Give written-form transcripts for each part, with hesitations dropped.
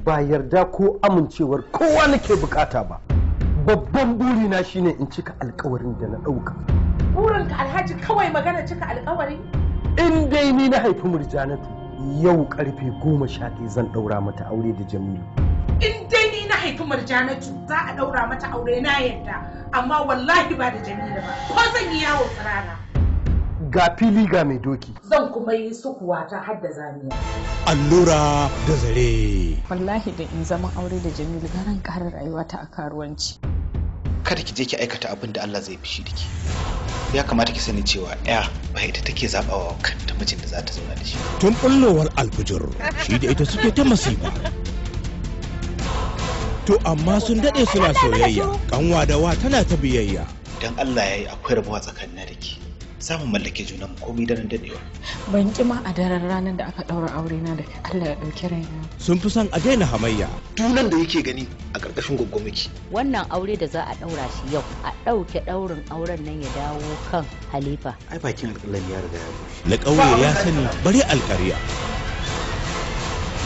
ba yarda ko amincewar kowa nake bukata ba. Babban burina shine in cika alkawarin da na ɗauka. Burinka Alhaji kawai magana cika alkawari? In dai ni na haifi Murjanatu, yau karfe 11 zan ɗaura mata aure da Jamilu. In dai ni na haifi Murjanatu za a ɗaura mata aure na yadda, amma wallahi ba da Jamilu ba. Ko zan yi yawo tsirana. Ga fili ga mai doki. Zan kuma yi sukuwa ta hadda zaniya. Allura da zare. Wallahi da in zaman aure da Jamilu garan ƙarar rayuwata a karuwanci. Kada ki je ki aikata abin da Allah zai fishi da ki. Ya kamata ki sani cewa ya ba ita take zabawa kanta mijin da za ta zauna da shi. Tun bullowar alfujur shi da ita suke ta masifa. To amma sun daɗe suna soyayya, kanwa da wa tana ta biyayya. Dan Allah ya yi akwai rabuwa tsakanin da ke. Samun mallake junan komai daren dadewa. Ban ki ma a daren ranar da aka ɗaura aure na da Allah ya ɗauki raina. Sun fi son a daina hamayya. Tunan da yake gani a ƙarƙashin gwaggwamiki. Wannan aure da za a ɗaura shi yau, a ɗauke ɗaurin auren nan ya dawo kan Halifa. Ai bakin alƙalan ya riga ya bushe. Na ƙauye ya sani bari alƙarya.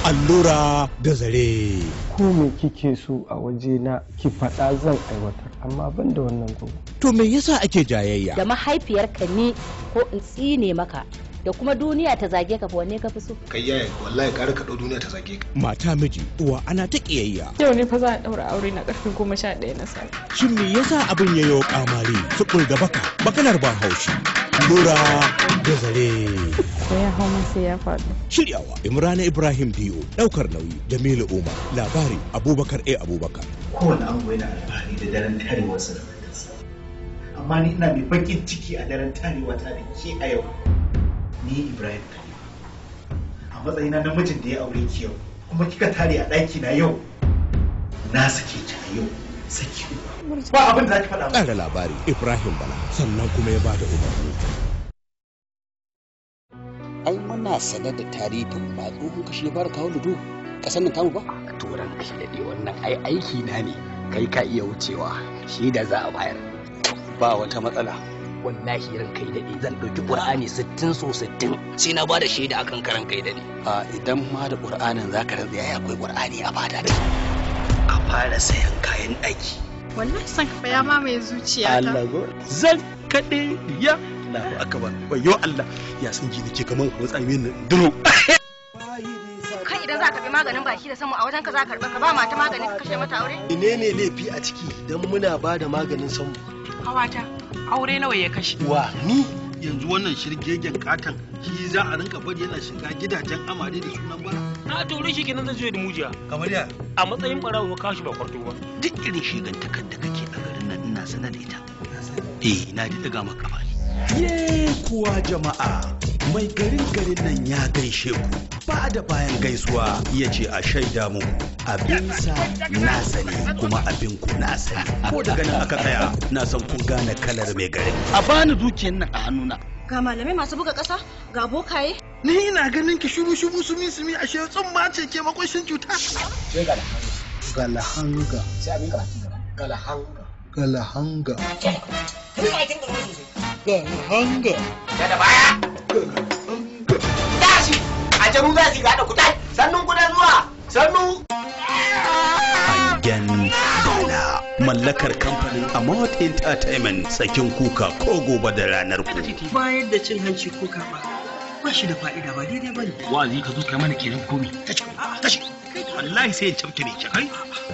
Allura da zare. Ko me kike so a waje na ki faɗa zan aiwatar, amma ban da wannan gobe. To me yasa ake jayayya? Da mahaifiyarka ne ko in tsine maka da kuma duniya ta zage ka wanne ka fi so? Kai yaya wallahi ƙara ka ɗau duniya ta zage ka. Mata miji uwa ana ta ƙiyayya. Yau ne fa za a ɗaura aure na ƙarfe 11 na safe. Shin me yasa abin ya yi kamari tukul da baka bakanar ban haushi? Allura da zare. Ko ya hau man sai ya faɗo. Shiryawa Imrana Ibrahim Diyo, ɗaukar nauyi Jamilu Umar, labari Abubakar A. Abubakar. Kowane ango yana alfahari da daren tarewarsa da matarsa. Amma ni ina mai bakin ciki a daren tarewa ta da ke a yau. Ni Ibrahim Khalifa. A matsayina na mijin da ya aure ki yau, kuma kika tare a ɗaki na yau. Na sake ki a yau. Saki ba abin da za ki faɗa. Ƙara labari Ibrahim Bala, sannan kuma ya bada umarni. Ai muna sanar da tarihin ba tsohon kashi ya fara kawo ludo ƙasar nan tamu ba? Turan kashi daɗe wannan ai aiki na ne, kai ka iya wucewa shi da za a bayar. Ba wata matsala. Wallahi ran kai daɗe zan ɗauki ƙur'ani 60 so 60 sai na bada shaida akan karan kai daɗe. A idan ma da ƙur'anin za ka rantsa yayi akwai ƙur'ani a fada da a fara sayan kayan ɗaki. Wallahi san ka ya mamaye zuciyata. Allah go zan kaɗe ya Allahu akbar wayo Allah ya san ji nake kaman ko tsamin nan duro. Kai idan za ka bi maganin baki da samu a wajen ka za ka karɓa ka ba mata magani ka kashe mata aure? Ine ne laifi a ciki dan muna ba da maganin samu. Kawata aure nawa ya kashe? Wa ni yanzu wannan shirgegen katan shi za a rinka bari yana shiga gidajen amare da sunan bara. A tore shi kenan zai zo da mujiya. Kamar ya a matsayin barawo ka shi ba kwarto ba. Duk irin shigantakar da kake a garin nan ina sanar da ita. Na ji daga maka bani. Ye kuwa jama'a mai garin nan ya gaishe ku ba da bayan gaisuwa ya ce a shaida muku abinsa na sani kuma abinku na sani ko daga nan aka tsaya na san kun gane kalar mai garin. A bani dukiyar nan a hannuna. Ga malamai masu buga ƙasa ga bokaye. Ni ina ganin ki shubu sumi ashe tsumma ce ke makoshin cuta. Sai galahanga. Sai abin ka galahanga. Galahanga. Galahanga. Da baya. Dashi. A jaru za su gada kutai. Sannun ku da zuwa. Sannu. Hangen Dala. Mallakar kamfanin Amount Entertainment sakin kuka ko gobe da ranar ku. Bayar da cin hanci ko karɓa ba shi da fa'ida ba daidai ba ne. Wa'azi ka zo kai mana kenan komi. Tashi. Wallahi sai ya camke ne kai.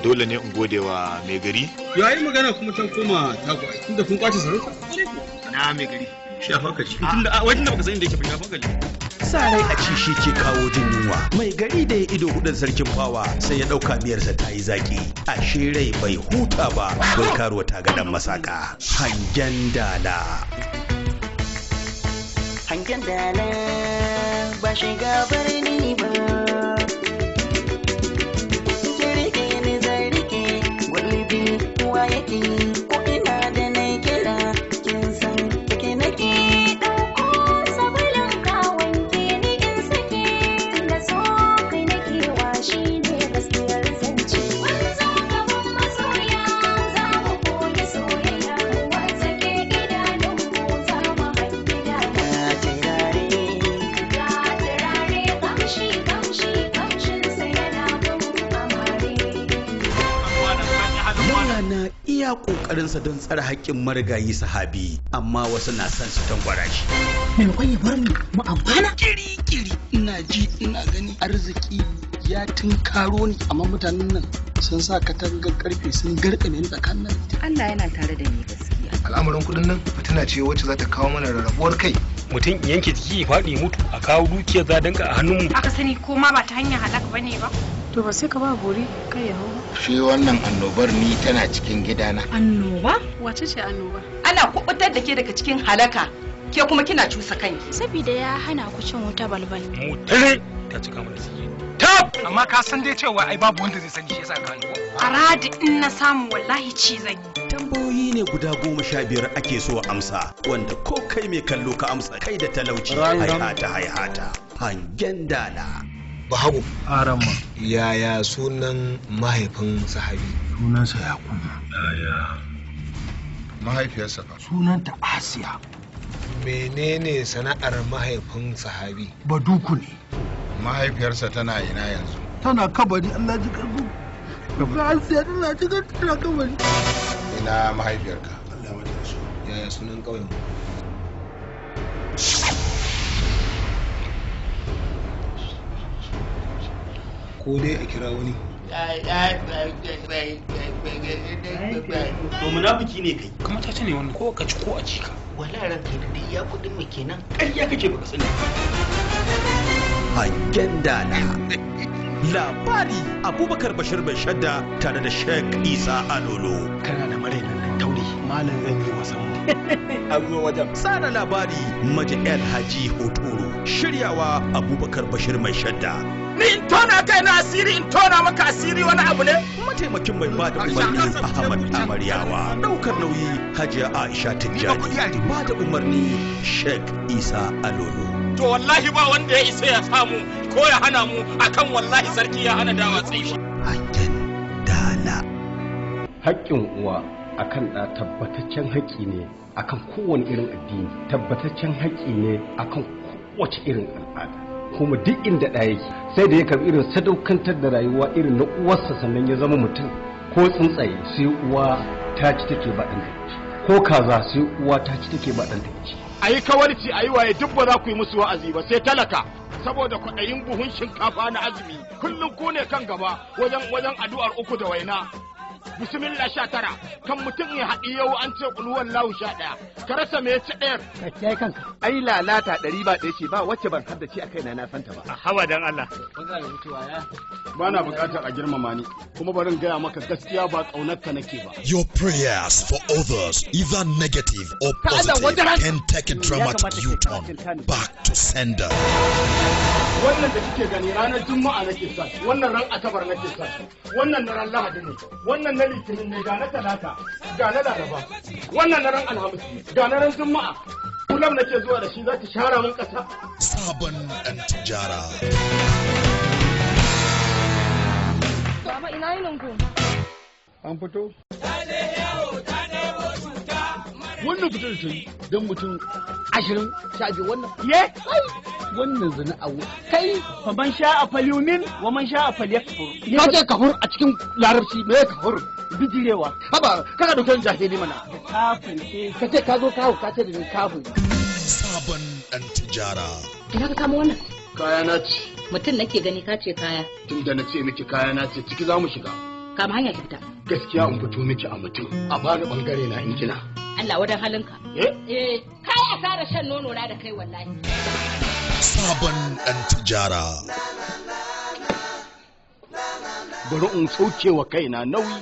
Dole ne in gode wa mai gari. Yayin magana kuma ta koma taku tunda kun kwace sarauta. Na mai gari. Shafa ka ci. Tunda wajen da baka san inda yake shafa ka ci. Sa rai a ci shi ke kawo jin yunwa. Mai gari da ya ido hudun sarkin fawa sai ya dauka miyarsa ta yi zaki. Ashe rai bai huta ba bai karuwa ta ga dan masaka. Hangen Dala. Hangen Dala ba shiga birni ba. Yake ko ina da na kira kin san take nake dauko sabulin ka wanke ni in sake da so kai nake washi ne gaskiyar zance wanzo gaban masoya za mu koyi soyayya wanda ke idanun mu za mu hangi da ka tirare kamshi kokarinsa don tsare haƙƙin marigayi sahabi, amma wasu na son su tangwara shi. Maimakon ya bar mu amfana? Kiri ina ji ina gani arziki ya tunkaro ni, amma mutanen nan sun sa katangar karfe sun garkame ni tsakanin. Allah yana tare da ni gaskiya. Al'amarin kudin nan fitina ce wacce za ta kawo mana rarrabuwar kai. Mutum yanke jiki ya faɗi mutu a kawo dukiyar zadanka a hannunmu. Aka sani ko ma ba ta hanyar halak bane ba. To ba sai ka ba bori kai ya hau. Shi wannan annobar ni tana cikin gidana. Annoba? Wace ce annoba? Ana kubutar da ke daga cikin halaka, ke kuma kina cusa kanki. Saboda ya hana ku cin wuta balbal. Mu tare ta cika mana sirri. Tab! Amma ka san dai cewa ai babu wanda zai sani shi yasa ka hango. Aradi in na samu wallahi ci zan yi. Tambayoyi ne guda 15 ake so amsa, wanda ko kai mai kallo ka amsa kai da talauci. Haihata hangen dala. Bahago. Aramma. Yaya sunan mahaifin sahabi? Sunansa Yakubu. Yaya Mahaifiyarsa fa? Sunanta Asiya. menene sana'ar mahaifin sahabi? Baduku ne. Mahaifiyarsa tana ina yanzu? Tana kabari, Allah ji karbu. Ga Asiya tana cikin tana kabari. Ina mahaifiyarka? Allah mata su. Yaya sunan ƙauyen? Ko dai a kira wani? To munafiki ne kai. Kuma ta ce ne wannan ko ka ci ko a ci ka. Wallahi ranka da dai ya kudin mu kenan. Ƙarya kake baka sani. Hangen dala. Labari Abubakar Bashir Bai Shadda tare da Sheikh Isa Alolo. Kana da marainan nan tauri. Malam zan yi wasan mu. An zo wajen. Tsara labari Maji El Haji Hotoro. Shiryawa Abubakar Bashir Mai Shadda. Ni in tona kai na asiri in tona maka asiri wani abu ne? Mataimakin mai bada umarni Ahmad Amaryawa. Daukar nauyi Hajiya Aisha Tijjani. Bada umarni Sheikh Isa Alolo. To wallahi ba wanda ya isa ya samu ko ya hana mu akan wallahi sarki ya hana dawa tsaye shi. Hangen dala. Haƙƙin uwa akan ɗa tabbataccen haƙƙi ne akan kowane irin addini, tabbataccen haƙƙi ne akan kowace irin al'ada. Kuma duk inda ɗa yake sai da ya karɓi irin sadaukantar da rayuwa irin na uwarsa sannan ya zama mutum. Ko tsuntsaye sai uwa ta ci take ba ɗan ci, ko kaza sai uwa ta ci take ba ɗan ci. A yi kawarci a yi waye duk ba za ku yi musu wa'azi ba sai talaka saboda kwaɗayin buhun shinkafa na azumi kullum ku ne kan gaba wajen addu'ar uku da waina. Bismillah 19 kan mutum ya haɗi yau an ce ƙulhuwan lahu 11 ka rasa me ya ci ɗayar. Ka kiyaye kanka. Ai lalata 100 ba ɗaya ce ba wacce ban haddace a kaina na santa ba. A hawa dan Allah. Ba na buƙatar a girmama ni kuma barin gaya maka gaskiya ba ƙaunarka nake ba. Your prayers for others, either negative or positive, can take a dramatic U-turn back to sender. Wannan da kike gani ranar Juma'a nake sa, wannan ran Asabar nake sa, wannan na ran Lahadi ne, wannan na Litinin ne, ga na Talata, ga na Laraba, wannan na ran Alhamis, ga na ran Juma'a. Kullum nake zuwa da shi za ki share min ƙasa. Saban and Tijara. Baba ina yinin ku? An fito? Wannan fitar da ta yi don mutum 20 shafi wannan. Ye? Wannan zina a kai fa man sha a falyumin wa man sha a falyakfur. Ka ce kafur a cikin larabci me kafur? Bijirewa. Haba kaga dokar jahili mana. Kafin ka ce ka zo kawo ka ce da ni kafin. Saban and Tijara. Ina ka kama wannan? Kaya na ce. Mutum nake gani ka ce kaya. Tunda na ce miki kaya na ce ciki za mu shiga. Kama hanya ki fita. Gaskiya in fito miki a mutum a bani bangare na in kina. Allah wadan halinka. Kai a fara shan nono na da kai wallahi. Saban and Tijara. Bari in sauke wa kaina nauyi.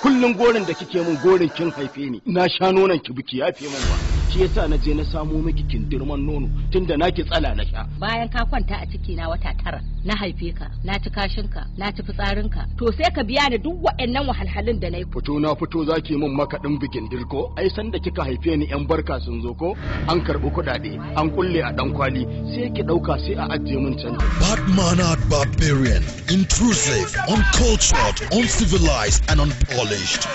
Kullum gorin da kike min gorin kin haife ni. Na sha nonon ki biki yafe min ba. Shi yasa na je na samo miki kindirman nono tunda naki tsala na sha. Bayan ka kwanta a ciki na wata 9 na haife ka, na ci kashinka, na ci fitsarinka. To sai ka biya ni duk waɗannan wahalhalun da na yi. Fito na fito zaki min makaɗin bikin dirko. Ai san da kika haife ni yan barka sun zo ko? An karɓi kuɗaɗe, an kulle a ɗan kwali, sai ki ɗauka sai a ajiye min can. Bad-mannered barbarian, intrusive, uncultured, uncivilized and unpolished.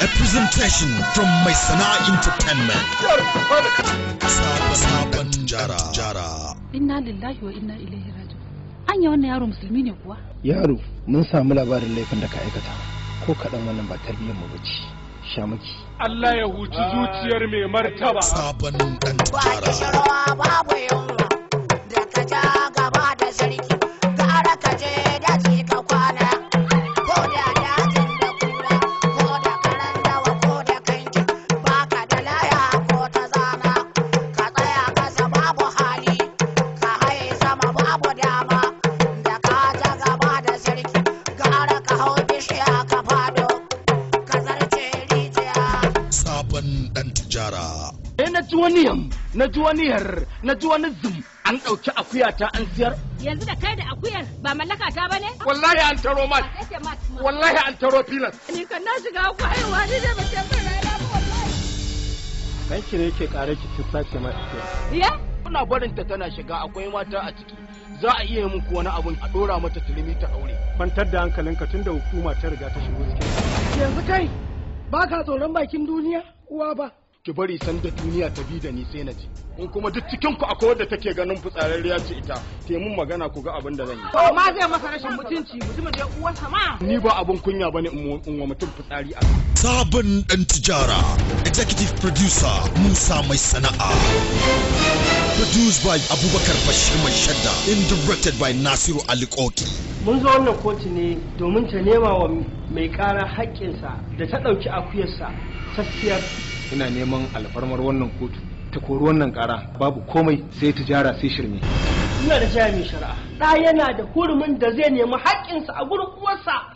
A presentation from Maisana Entertainment. Saban Jara. Inna lillahi wa inna ilaihi raji'un. Anya wannan yaro musulmi ne kuwa? Yaro, mun samu labarin laifin da ka aikata. Ko kaɗan wannan ba tarbiyyar mu bace. shamaki. Allah ya huci zuciyar mai martaba. Sabon dan tijara. Babu yunwa da ka ja gaba da sarki, gara ka je daji ka kwana. Ko da dajin da kura, ko da karan dawa, ko da kanki, baka da laya ko ta zana. Ka tsaya kasa babu hali, ka haye sama babu dama. Da ka ja gaba da sarki, gara ka hau bishiya ka fado, ka zarce rijiya. Sabon dan tijara. Na ji wani yam, na ji wani yar, na ji wani zum, an ɗauki akuya ta an siyar. Yanzu da kai da akuyar ba mallaka ta bane? Wallahi an taro mat. Wallahi an taro filas. Ni kan na shiga ku haihuwa ni ne ba ce fara na wallahi. Kanki ne yake kare ki kin sace ma akuya. Ya? Kuna barin ta tana shiga akwai mata a ciki. Za a iya muku wani abun a dora mata tilimi ta aure. Kwantar da hankalinka tunda hukuma ta riga ta shigo cikin. Yanzu kai ba ka tsoron bakin duniya uwa ba. Ki bari san da duniya ta bi da ni sai na ji. In kuma duk cikin ku akwai wadda take ganin fitsararriya ce ita, ke mun magana ku ga abin da zan yi. To ma zai masa rashin mutunci, mutumin da uwarsa ma. Ni ba abun kunya bane in wa mutum fitsari a. Sabon dan tijara. Executive producer Musa Mai Sana'a. Produced by Abubakar Bashir Mai Shadda. And directed by Nasiru Ali Koki. Mun zo wannan kotu ne domin ta nema wa mai ƙara haƙƙinsa da ta ɗauki akuyarsa sassiyar. Ina neman alfarmar wannan kotu ta kori wannan ƙara babu komai sai tijara sai shirme. Ina da jami'in shari'a. Ɗa yana da hurumin da zai nemi haƙƙinsa a gurin uwarsa.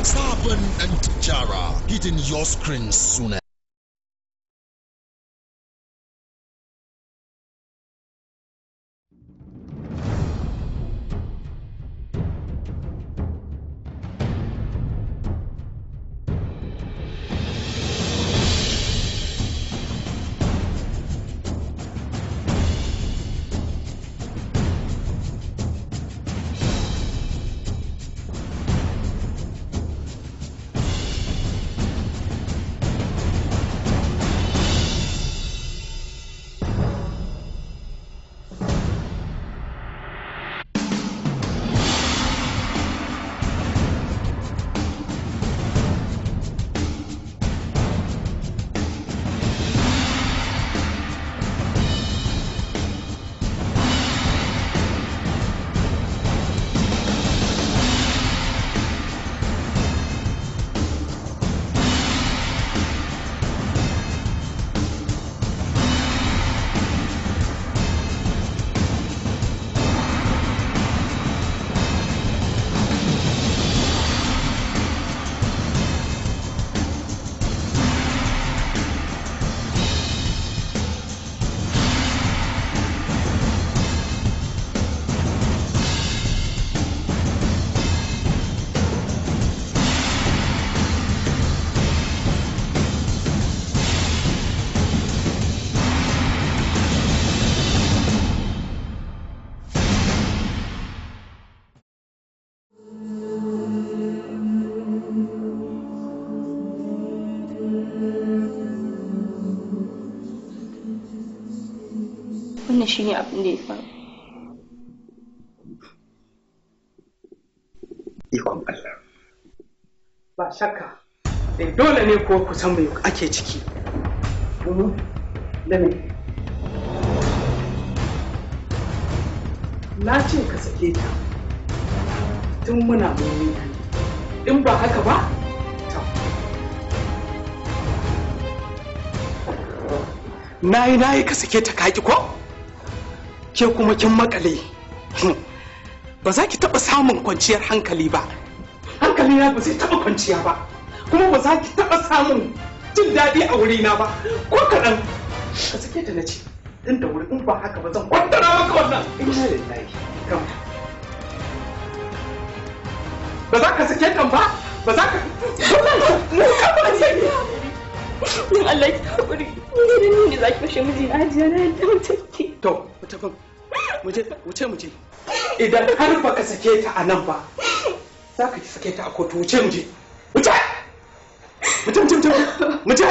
Sabon dan tijara. Hitting your screen sooner. Wannan shine abin da ya faru. Ikon Allah. Ba shakka. Dole ne ko ku san me ake ciki. Da me? Na ce ka sake ta. Tun muna mummi. In ba haka ba, nayi ka sake ta kaki ko? Ke kuma kin makale. Ba za ki taɓa samun kwanciyar hankali ba. Hankali na ba zai taɓa kwanciya ba. Kuma ba za ki taɓa samun jin daɗi a wurina ba. Ko kaɗan. Ka sake ta na ce. Tun da wuri in ba haka ba zan kwantara maka wannan. Inna lillahi. Kam. Ba za ka sake kan ba? Ba za ka. Yin Allah ki haƙuri. Ni ne za ki fashe miji na hajiya na yadda mutum ke. To, wuce mu je. Idan har baka sake ta a nan ba, za ka ki sake ta a kotu. Wuce mu je. Wuce! Mu je!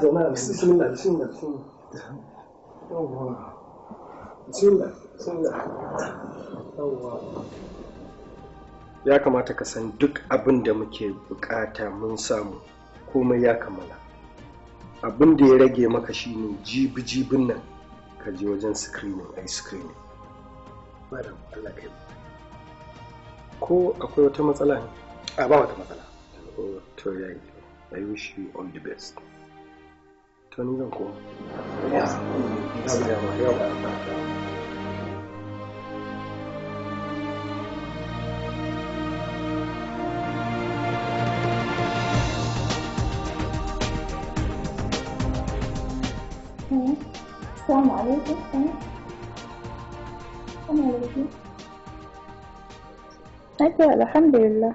zauna bismillah ya kamata ka san duk abin da muke bukata mun samu, komai ya kammala. Abin da ya rage maka shine jibin nan ka je wajen screening ai screening. Madam Allah kai ko akwai wata matsala ne? A ba wata matsala. To yayi, I wish you all the best. To ni zan koma. Assalamu alaikum. Assalamu alaikum. Lafiya alhamdulillah.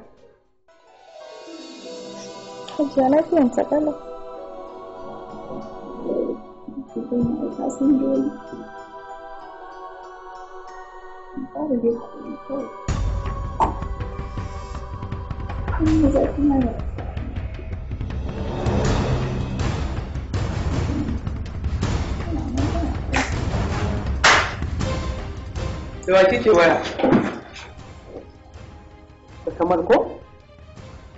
Hajiya lafiyan ta kalau. Kasan dole. Fara dai haƙuri kawai. Kuma zafi na da da wa kike waya? Da kamar ko?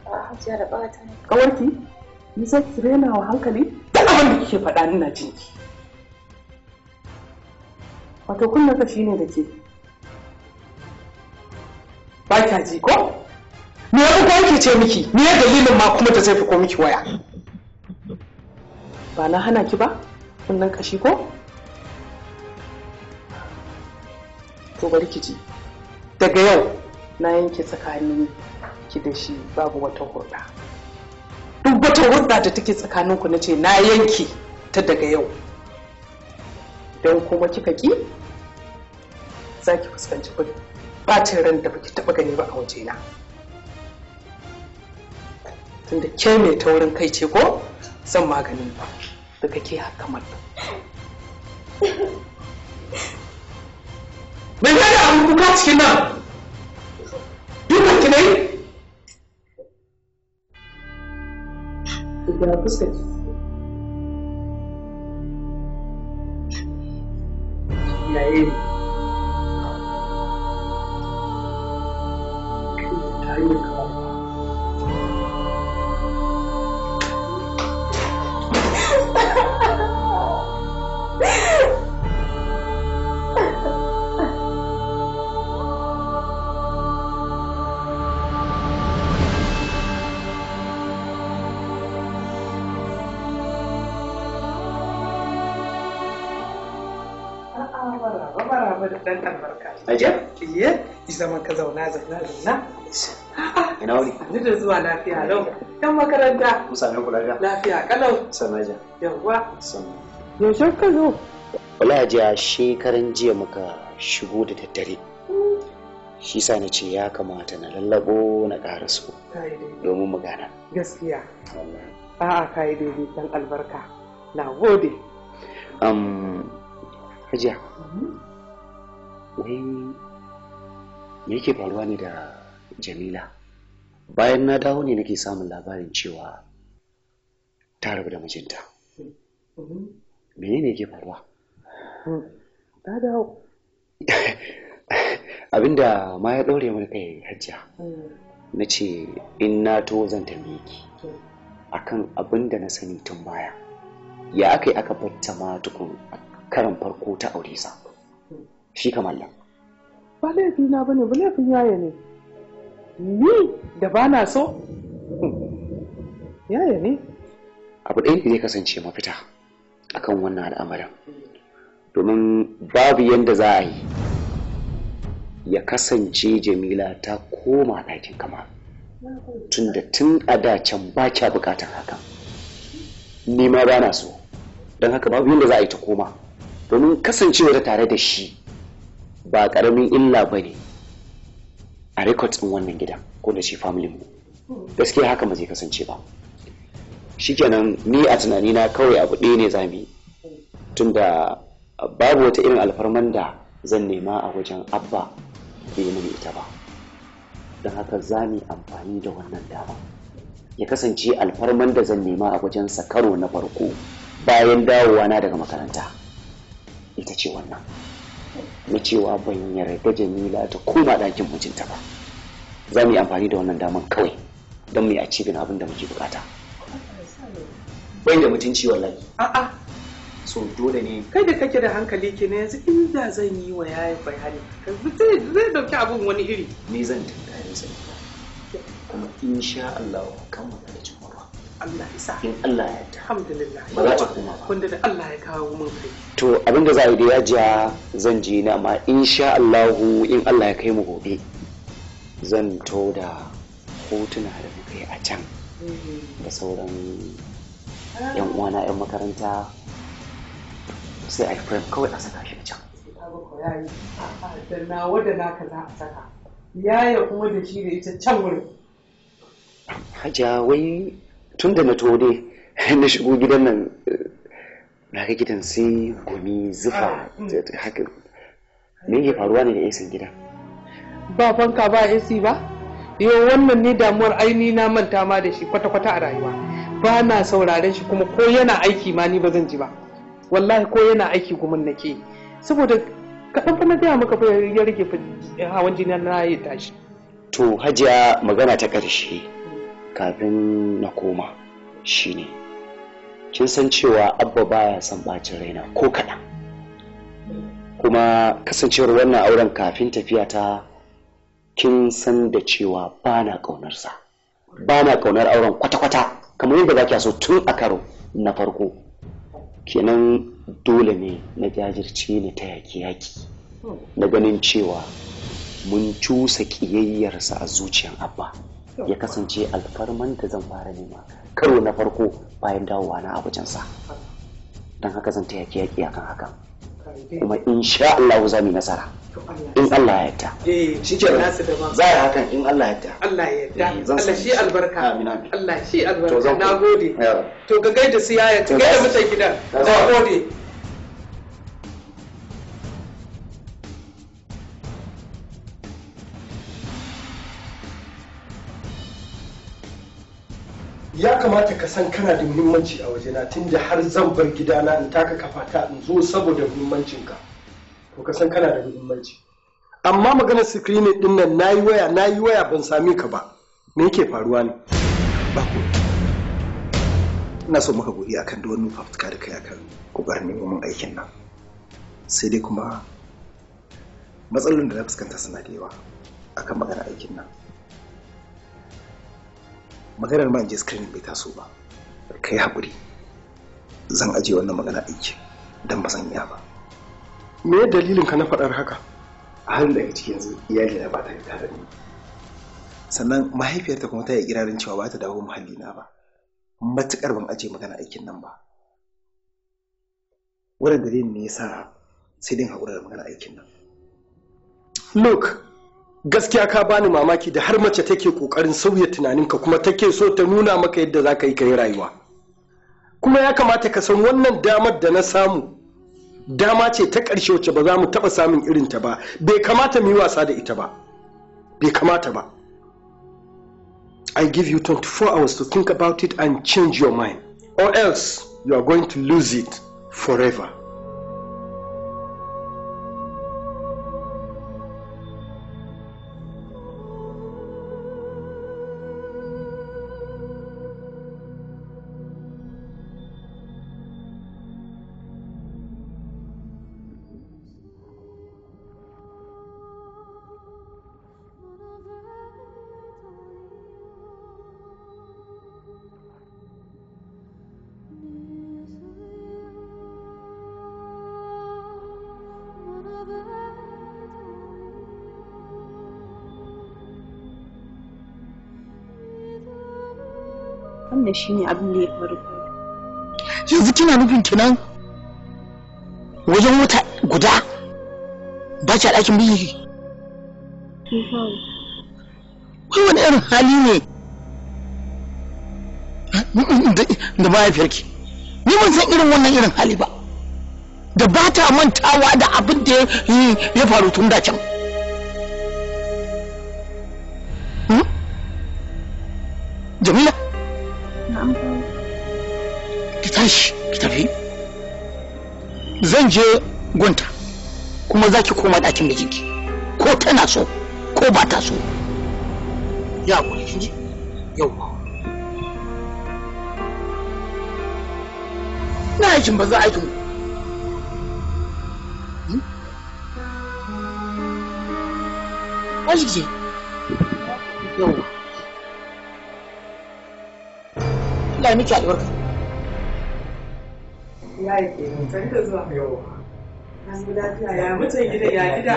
a hajiya da ɓata ne. Kawarki? Ni sai ki rena wa hankali? Duk abin da kike faɗa ina jin ki. Wato kunna ka shine da ke. Ba kya ji ko? Me ya fi yake ce miki? Me ya dalilin ma kuma da zai fi ko miki waya? Ba na hana ki ba? Kunnan kashi ko? To bari ki ji, daga yau na yanke tsakanin ki da shi babu wata hurɗa. Duk wata hurɗa da take tsakaninku na ce na yanke ta daga yau. Don kuma kika ki, za ki fuskanci bacin ran da baki taɓa gani ba a wajena. Tunda ke mai taurin kai ce ko, zan maganin ba daga ke haka mallam. Me ya da abin kuka cikin nan? Dukan ki ne? Daga fuskar ki. Yaye ne. Ta hanyar kawai. Dan albarka. Aje? Iye, zaman ka zauna. Ina wuri? Ni da zuwa lafiya lau. Yan makaranta. Mun same ku lafiya? Lafiya kalau. Sanaja. Yawwa. Sannu. Yaushe ka zo? Wallahi jiya shekaran jiya muka shigo da daddare. Shi sa na ce ya kamata na lallabo na ƙara su domin mu gana. Gaskiya. A'a kai daidai dan albarka. Na gode. Hajiya. Wai me yake faruwa ne da Jamila? Bayan na dawo ne nake samun labarin cewa ta rabu da mijinta. Menene yake faruwa? Ta dawo. Abinda ma ya ɗaure mana kai Hajiya. Na ce in na to zan tambaye ki akan abinda na sani tun baya. Ya aka yi aka batta ma tukun karan farko ta aure sa. Shi kamar nan. Ba laifina ba ne, ba laifin yaya ne. Ni da ba na so? Yaya ne. Abu ɗaya ne zai kasance mafita akan wannan al'amarin. Domin babu yadda za a yi ya kasance Jamila ta koma ɗakin Kamal. Tunda tun a da can ba kya bukatar hakan. Ni ma ba na so. Don haka babu yadda za a yi ta koma. Domin kasancewa ta tare da shi ba ƙaramin illa ba ne a records ɗin wannan gidan ko da shi family mu. Gaskiya haka ba zai kasance ba. Shikenan ni a tunanina kawai abu ɗaya ne zamu yi, tunda babu wata irin alfarman da zan nema a wajen abba bai mini ita ba. Don haka za mu yi amfani da wannan dama ya kasance alfarman da zan nema a wajensa karo na farko bayan dawowa na daga makaranta ita ce wannan, na cewa ban yarda Jamila ta koma ɗakin mijinta ba. Za mu yi amfani da wannan daman kawai don mu yi a cibin abin da muke bukata. Bai da mutunci wallahi. A'a. So dole ne. Kai da kake da hankali kenan yanzu inda zan yi wa yayi bayani zai dauki abun wani iri. Ni zan tuntare sai. Kuma insha Allah kan mu da cin ruwa. Allah ya sa. In Allah ya yarda. Alhamdulillah. Ba za ta koma ba. Wanda da Allah ya kawo mun kai. To abin da za a yi da yajiya zan je na amma insha Allah in Allah ya kai mu gobe zan to da hotuna da muka yi a can da sauran yan uwana yan makaranta sai a yi frame kawai a saka shi can. Da nawa da naka za a saka yaya kuma da shi da ita can wurin. Hajiya wai tun da na to dai na shigo gidan nan na ga gidan sai gumi zufa haka me ke faruwa ne da AC gidan? Ba fanka ba AC ba? Yau wannan ne damuwar aini na manta ma da shi kwata-kwata a rayuwa. Ba na sauraren shi kuma ko yana aiki ma ni ba zan ji ba. Wallahi ko yana aiki gumin nake. Saboda kaɗan fa na gaya maka fa ya rage hawan jini na ya tashi. To Hajiya magana ta ƙarshe kafin na koma shine kin san cewa Abba baya son ɓacin raina ko kaɗan. Kuma kasancewar wannan auren kafin tafiya ta kin san da cewa ba na ƙaunarsa, ba na ƙaunar auren kwata-kwata kamar yadda ba kya so tun a karo na farko. Kenan dole ne na jajirce ni ta yaki na ganin cewa mun cusa ƙiyayyarsa a zuciyar Abba ya kasance alfarman da zan fara nema karo na farko bayan dawowa na abujansa. Don haka zan ta yaki akan hakan kuma insha Allah za mu yi nasara in Allah ya yarda. Shi ke nasu daban. Za a hakan in Allah ya yarda. Allah ya yarda. Allah shi albarka. Amin amin. Allah shi albarka. Na gode. To ga gaida su yaya, ka gaida mutan gidan. Na gode. Ya kamata ka san kana da muhimmanci a wajena tunda har zan bar gidana in taka kafata in zo saboda muhimmancinka. To ka san kana da muhimmanci. Amma maganar screening din nan nayi waya ban same ka ba. Me yake faruwa ne? Ba ku. Ina so maka godiya akan da wannan fafutuka da kai akan kokarin neman aikin nan. Sai dai kuma matsalolin da na fuskanta suna da yawa akan maganar aikin nan. Maganar ma in je screening bai taso ba. Kai haƙuri. Zan ajiye wannan magana aiki don ba zan iya ba. Me dalilin ka na faɗar haka? A halin da ke cikin yanzu iyali na ba ta tare da ni. Sannan mahaifiyarta kuma ta yi kirarin cewa ba ta dawo muhalli na ba. Matuƙar ban ajiye magana aikin nan ba. Wannan dalilin ne yasa sai dai haƙura da magana aikin nan. Look, gaskiya ka bani mamaki da har mace take kokarin sauya tunaninka kuma take so ta nuna maka yadda za ka yi rayuwa. Kuma ya kamata ka san wannan damar da na samu dama ce ta ƙarshe wacce ba za mu taɓa samun irinta ba. Bai kamata mu yi wasa da ita ba. Bai kamata ba. I give you 24 hours to think about it and change your mind, or else you are going to lose it forever. Wannan shine abin da ya faru. Yanzu kina nufin kenan wajen wata guda ba ki a ɗakin biki? Wai wani irin hali ne da mahaifiyarki? Ni ban san irin wannan irin hali ba. Da ba ta mantawa da abin da ya faru tun da can. Jamila? tashi ki tafi. Zan je gunta kuma za ki koma ɗakin mijinki ko tana so ko ba ta so. Ya kuri kin ji? Yauwa. Na aikin ba za aikin ku. Aji ce. Yauwa. Allah ya miki albarka. Ya yi ke san da zuwa yau. Na mu lafiya ya mutan gida ya gida.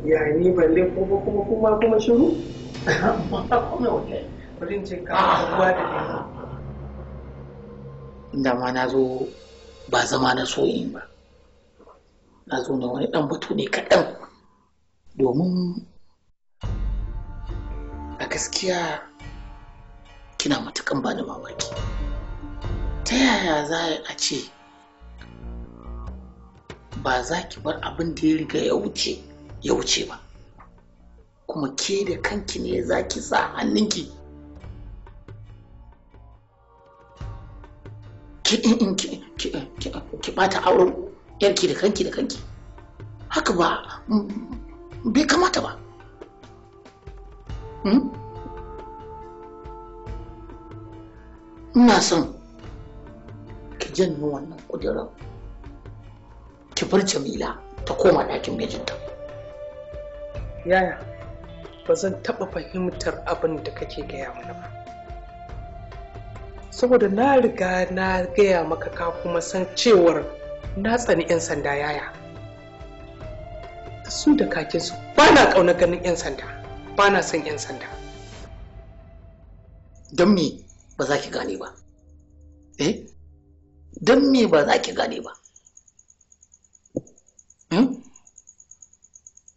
Ya ni balle kuma shiru? Kuma wallahi. Bari in ce ka ruwa da ni. Inda ma na zo ba zama na soyin ba. Na zo ne wani ɗan batu ne kaɗan domin a gaskiya kina matukan bani mamaki. Ta yaya za a ce ba za ki bar abin da ya riga ya wuce ba, kuma ke da kanki ne za ki sa hannunki ki bata auren yarki da kanki haka ba bai kamata ba. Ina son ki janye wannan kudirin ki bar Jamila ta koma ɗakin mijinta. Yaya, ba zan taɓa fahimtar abin da kake gaya mana ba. Saboda na riga na gaya maka ka kuma san cewar na tsani 'yan sanda yaya. Su da kakinsu ba na ƙaunar ganin 'yan sanda, ba na son 'yan sanda. Don me ba za ki gane ba? Don me ba za ki gane ba?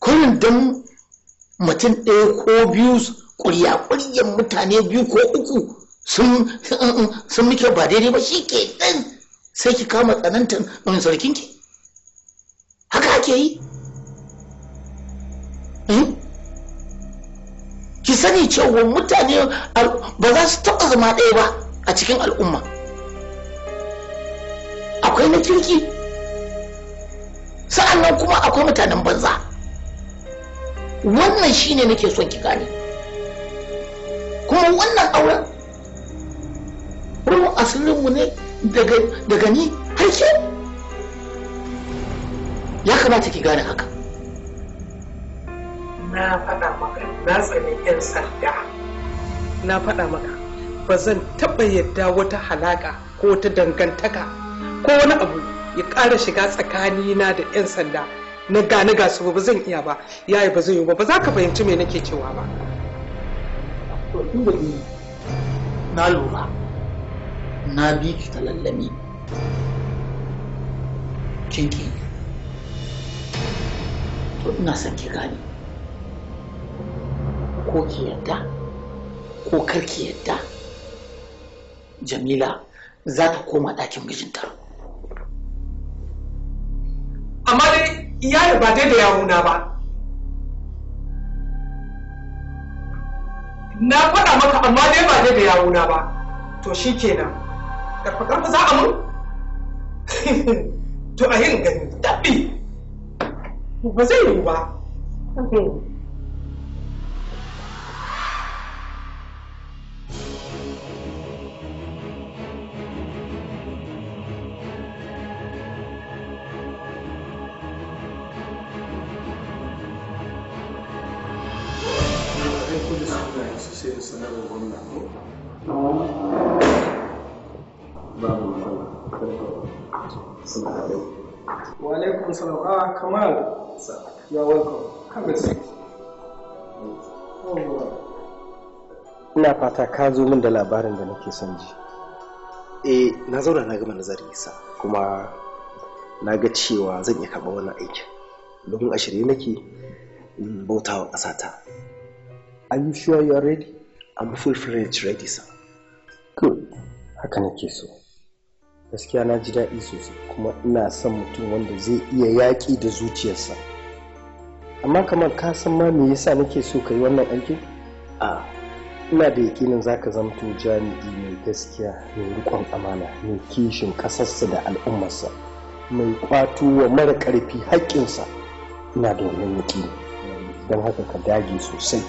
Kullum don mutum ɗaya ko biyu ƙurya-ƙuryan mutane biyu ko uku sun muke ba daidai ba shi ke ɗan sai ki kama tsanantar sarkinki? Haka ake yi? Ki sani cewa mutane ba za su taɓa zama ɗaya ba a cikin al'umma. Akwai na kirki, sa'annan kuma akwai mutanen banza. Wannan shine nake son ki gane. Kuma wannan auren ruwan asirinmu ne daga ni har ke. Ya kamata ki gane haka. Na faɗa maka na tsani 'yan sanda. Na faɗa maka ba zan taɓa yadda wata halaƙa ko wata dangantaka ko wani abu ya ƙara shiga tsakanina da 'yan sanda na gane ga su ba zan iya ba. Yayi ba zai yi ba za ka fahimci me nake cewa ba. Na lura na bi ki ta lallami kinki to ina son ki gane ko ki yadda ko kar ki yadda Jamila za ta koma ɗakin mijinta. Amma dai iyali ba dai da yawuna ba. Na faɗa maka amma dai ba dai da yawuna ba. To shi kenan. Ƙarfa za a mun? To a yin gani daɓi. Ba zai yiwu ba. Walaikum salam. Kamal. You're welcome. Have a seat. Ina fata ka zo min da labarin da nake son ji. Na zauna na gama nazari sa kuma na ga cewa zan iya karɓa wannan aikin domin a shirye nake bautawa ƙasata. Are you sure you are ready? I'm full-fledged ready, sir. Good. Haka nake so. Gaskiya na ji daɗi sosai kuma ina son mutum wanda zai iya yaƙi da zuciyarsa. Amma kamar ka san ma me yasa nake so ka yi wannan aikin? ina da yakinin za ka zamto jami'i mai gaskiya, mai riƙon amana, mai kishin ƙasarsa da al'ummarsa, mai ƙwato wa mara ƙarfi haƙƙinsa. Ina da wannan yakini, don haka ka dage sosai.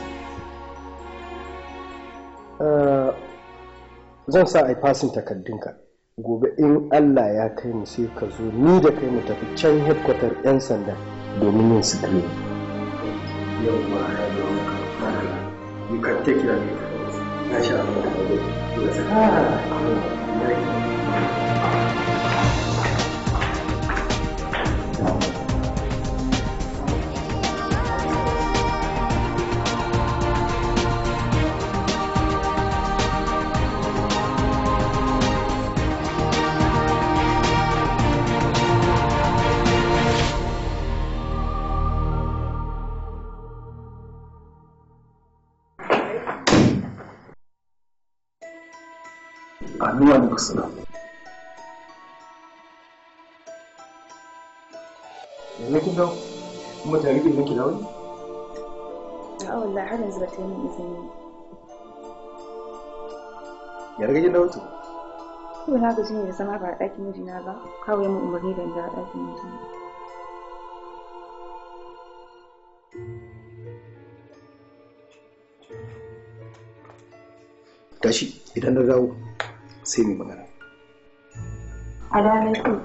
Zan sa a yi fasin takardunka. Gobe in Allah ya kai mu sai ka zo ni da kai mu tafi can headquarter 'yan sanda domin yin screening. Yawwa ya zo maka. You can take your leave. Masha Allah. Anuwa ne kusa. Yanzu kin dawo? Kuma tare da nake dawo? A'a wallahi har yanzu ba ta yi min izini. Ya riga kin dawo to? Ko na gaji ne da zama ba a ɗakin mijina ba, kawai mun umarni da a ɗakin mijina. Tashi idan na dawo sai mu magana. Alaikum.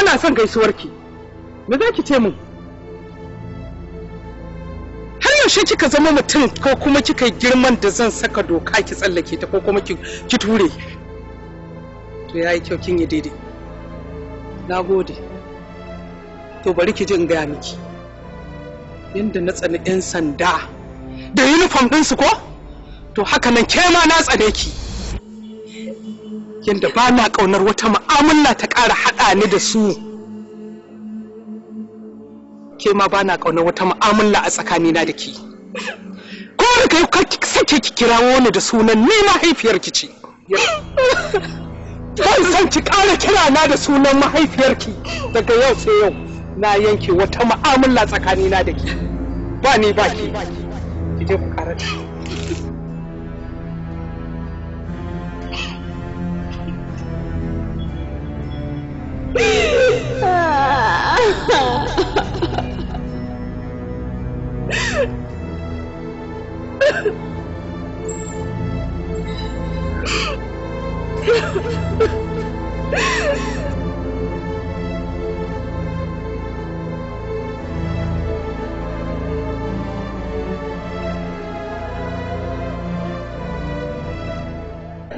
Ina son gaisuwarki. Me za ki ce min? Har yaushe kika zama mutum ko kuma kika girman da zan saka doka ki tsallake ta ko kuma ki ture? To yayi kyau kin yi daidai. Nagode. To bari ki ji in gaya miki. Yanda na tsani 'yan sanda da uniform ɗinsu ko? To haka nan ke ma na tsane ki. Yanda ba na ƙaunar wata mu'amala ta ƙara haɗa ni da su, ke ma ba na ƙaunar wata mu'amala a tsakanina da ke. Ko da kai kar sake ki kirawo ni da sunan ni mahaifiyarki ce. Ban san ki ƙara kira na da sunan mahaifiyarki. Daga yau sai yau na yanke wata mu'amala tsakanina da ke. Ba ni ba ki. Ki je ku ƙarata.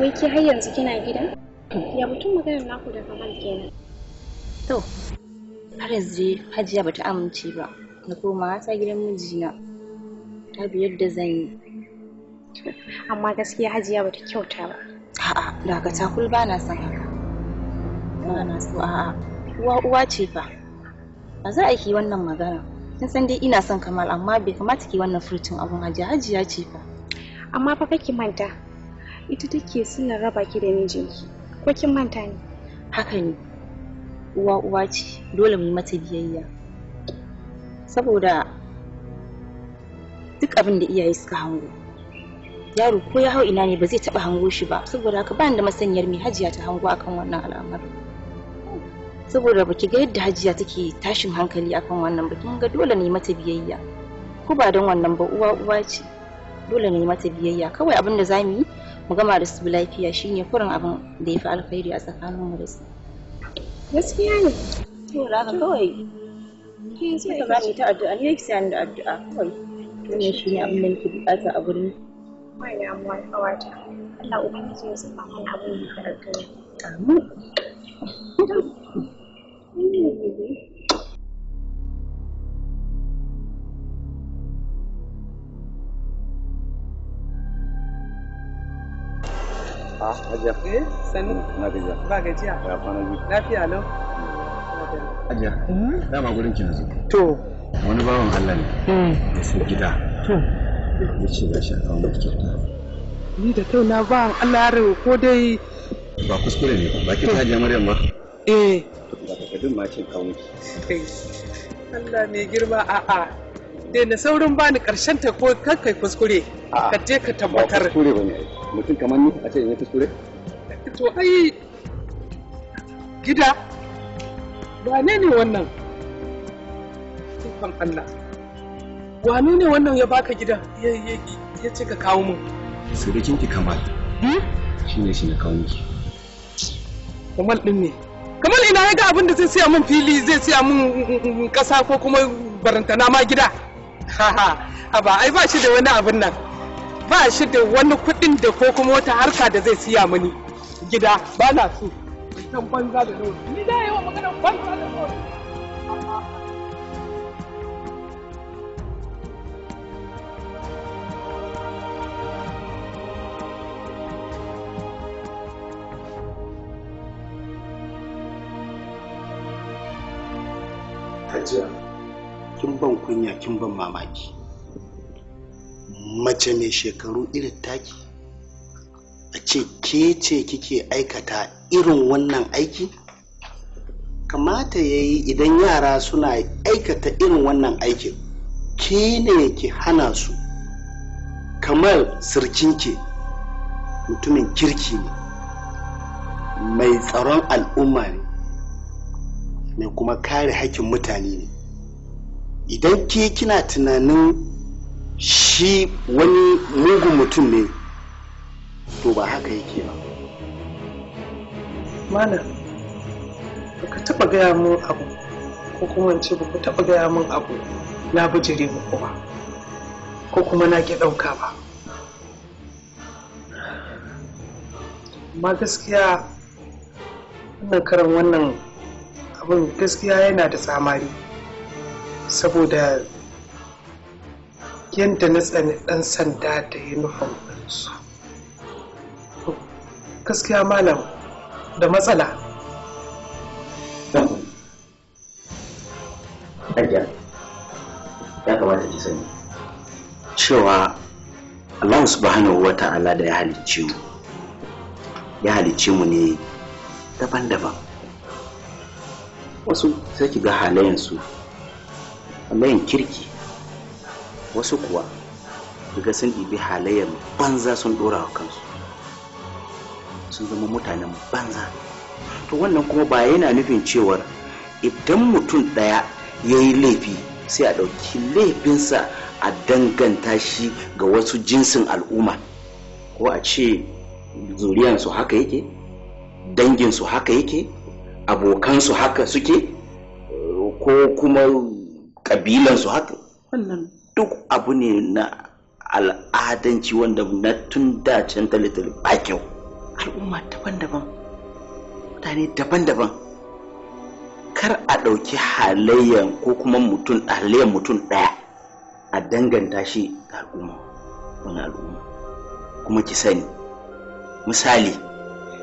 Wai ke har yanzu kina gida? Ya mutum maganar naku da Kamal kenan. To, har yanzu dai Hajiya bata amince ba. Na koma ta gidan mijina. Ta bi yadda zan yi. Amma gaskiya Hajiya bata kyauta ba. A'a, daga takul ba na son haka. Ba na so a'a. Uwa ce fa. Ba za a yi wannan magana. Kin san dai ina son Kamal amma bai kamata ki wannan furcin abun Hajiya. Hajiya ce fa. Amma fa kake manta. Ita take silar raba ki da mijinki. Ko kin manta ne? Haka ne. Uwa ce, dole mu yi mata biyayya. Saboda duk abin da iyaye suka hango, yaro ko ya hau ina ne ba zai taba hango shi ba. Saboda haka ba ni da masaniyar me Hajiya ta hango akan wannan al'amarin. Saboda baki ga yadda Hajiya take tashin hankali akan wannan ba, kin ga dole ne mata biyayya. Ko ba don wannan ba uwa ce. Dole ne mata biyayya. Kawai abin da zamu yi mu gama da su lafiya shine kurin abin da ya fi alkhairi a tsakaninmu da su. Gaskiya ne. To da haka kawai sai ka gane ta addu'a ne yake sai da addu'a kawai wannan shine abin da nake bukata a gurin mai damuwa kawata Allah ubangiji ya saka mana abin da ka rage amin Hajiya. Sani? Na gajiya. Ba gajiya. Ya kwana biyu. Lafiya lau. Hajiya. Dama gurin ki nazo. To. Wani bawan Allah ne. Ya sai gida. To. Ya ce ga shi a kawo miki kyauta. Ni da kai na ba Allah ya ko dai. Ba kuskure ne ba ki Hajiya Maryam ba. Ba ta kadin ma ce kawo miki. Allah mai girma a'a. Dai na saurin bani karshen ta ko kai kuskure. Ka je ka tabbatar. Ba kuskure bane. Mutum kamar ni a ce in yi kuskure? To ai gida wane ne wannan? Ikon Allah. Wane ne wannan ya baka gida ya ce ka kawo mu? Surukin ki Kamal. Shi ne shi na kawo miki. Kamal din ne. Kamal ina ya ga abin da zai siya min fili zai siya min kasa ko kuma barantana ma gida. Ha ba ai ba shi da wani abin nan. Ba shi da wani kuɗin da ko kuma wata harka da zai siya mani gida ba na so can banza da nawa ni da yawa magana banza da nawa Hajiya kin ban kunya kin ban mamaki mace mai shekaru irin taki a ce ke ce kike aikata irin wannan aiki kamata ya yi idan yara suna aikata irin wannan aikin ke ne ki hana su kamar sirkinki mutumin kirki ne mai tsaron al'umma ne mai kuma kare haƙƙin mutane ne idan ke kina tunanin shi wani mugun mutum ne to ba haka yake ba mana baka taba gaya min abu ko kuma ce baka taba gaya min abu na bijire muku ba ko kuma na ki dauka ba amma gaskiya wannan karan wannan abin gaskiya yana da tsamari saboda yadda na tsani ɗan sanda da yunifom ɗinsu gaskiya malam da matsala. Hajiya, ya kamata ki sani cewa Allah subhanahu wa ta'ala da ya halicce mu ne daban-daban. Wasu sai ki ga halayensu halayen kirki, wasu kuwa daga sun ɗibi halayen banza sun ɗora wa kansu sun zama mutanen banza. To wannan kuma ba yana nufin cewar idan mutum ɗaya ya yi laifi sai a ɗauki laifinsa a danganta shi ga wasu jinsin al'umma ko a ce zuriyansu haka yake, danginsu haka yake, abokansu haka suke ko kuma ƙabilansu haka. Wannan duk abu ne na al'adanci wanda na tun da can tale-tale ba kyau. Al'umma daban-daban, mutane daban-daban, kar a ɗauki halayen ko kuma halayen mutum ɗaya a danganta shi ga al'umma, wani al'umma. Kuma ki sani misali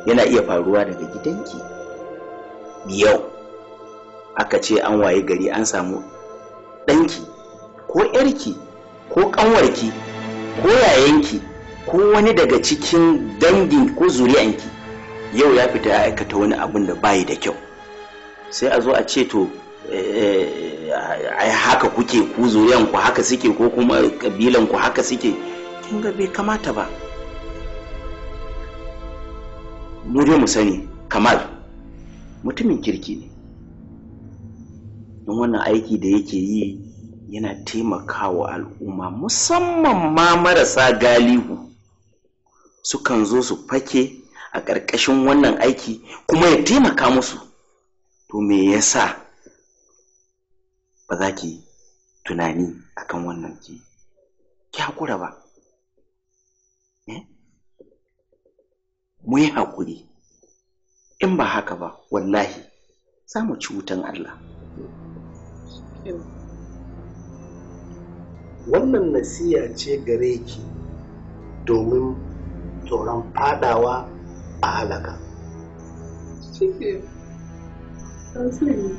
yana iya faruwa daga gidanki yau aka ce an waye gari an samu ɗanki ko ƴarki ko ƙanwarki ko yayanki ko wani daga cikin dangin ko zuriyanki yau ya fita ya aikata wani abin da bayi da kyau, sai a zo a ce to ai haka kuke ku zuriyanku haka suke ko kuma kabilanku haka suke. Kin ga bai kamata ba. Mu dai mu sani Kamal mutumin kirki ne, don wannan aiki da yake yi yana taimakawa al'umma musamman ma marasa galihu sukan zo su fake a ƙarƙashin wannan aiki kuma ya taimaka musu. To me yasa ba za ki tunani akan wannan ki hakura ba. Mu yi haƙuri, in ba haka ba wallahi za mu ci wutan Allah. Wannan nasiha ce gare ki domin tsoron fadawa a halaka. Shike, tasiri.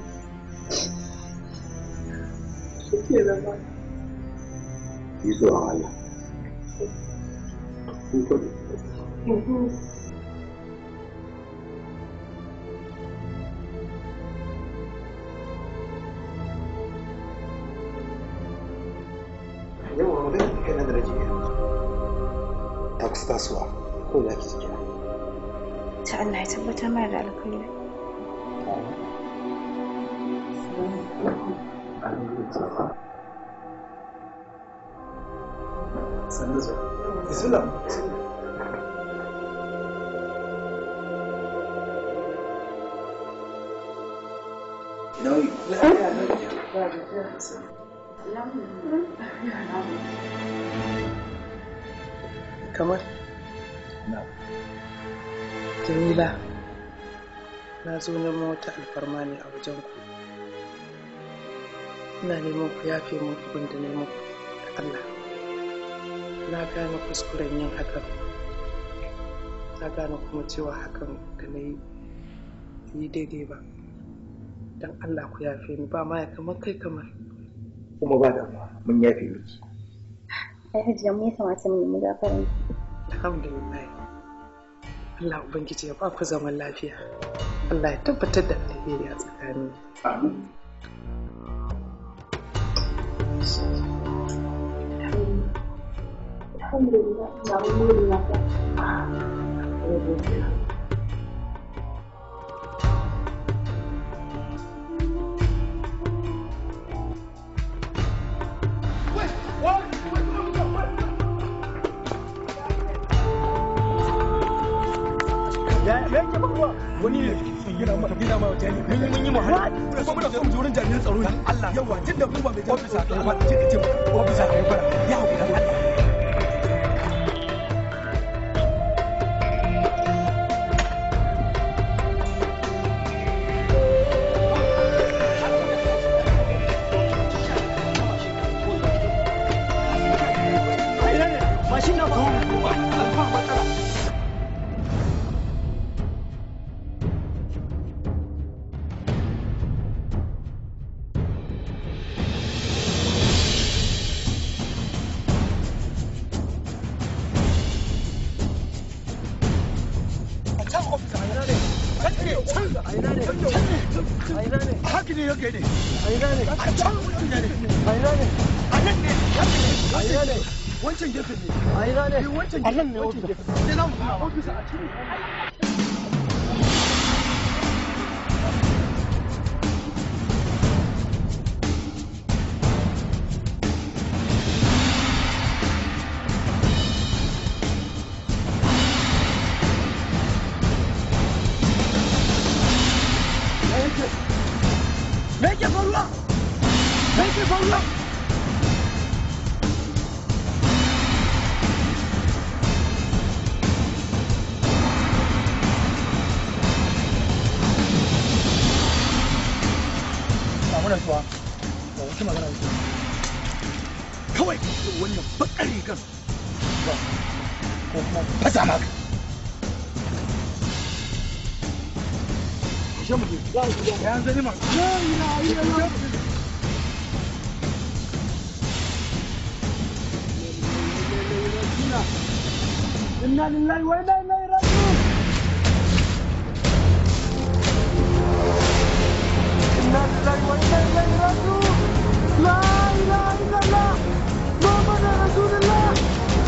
Shike da ba. Yi tsoron Allah. Yawa magana kai na da rage ta kusa tasowa ko za ki ji kira. Ta Allah ya tabbatar mana da alkhairi. Sannu zuwa. Islam. Kamar Jamila, na zo neman wata alfarma ne a wajen ku. Ina neman ku yafe min abin da neman ku da Allah. Na gane kuskuren yin hakan. Na gane kuma cewa hakan da na yi daidai ba. Don Allah ku yafe ni, ba ma ya kamar kai kamar. Kuma ba da mun yafe miki. Ai Hajiya mu ya kamata mu nemi gafaran. Alhamdulillah. Allah Ubangiji ya ba ku zaman lafiya. Allah ya tabbatar da alheri a tsakanin. Amin. Alhamdulillah. Na gode maka. Wani ne gina maka gina ma wata ne mun yi muhalli kuma muna son jurin jami'an tsaro ne Allah yawa tunda ku ba mai ofisa ka ba ce ka ce ofisa ka fara ya hakuri Allah mashin na ba alfa matsala. Wancan gefe ne. A ina ne? Wancan gefe ne. Sai za mu fara ofisa a cikin. Me yake faruwa? Me yake faruwa? Kuwa da wata magana wuce kawai wannan bakar rigar ko kuma fasa maka shi mu ya zani ma inna lillahi wa inna ilaihi raji'un. إنا لله وإنا إليه راجعون. لا إله إلا الله محمد رسول الله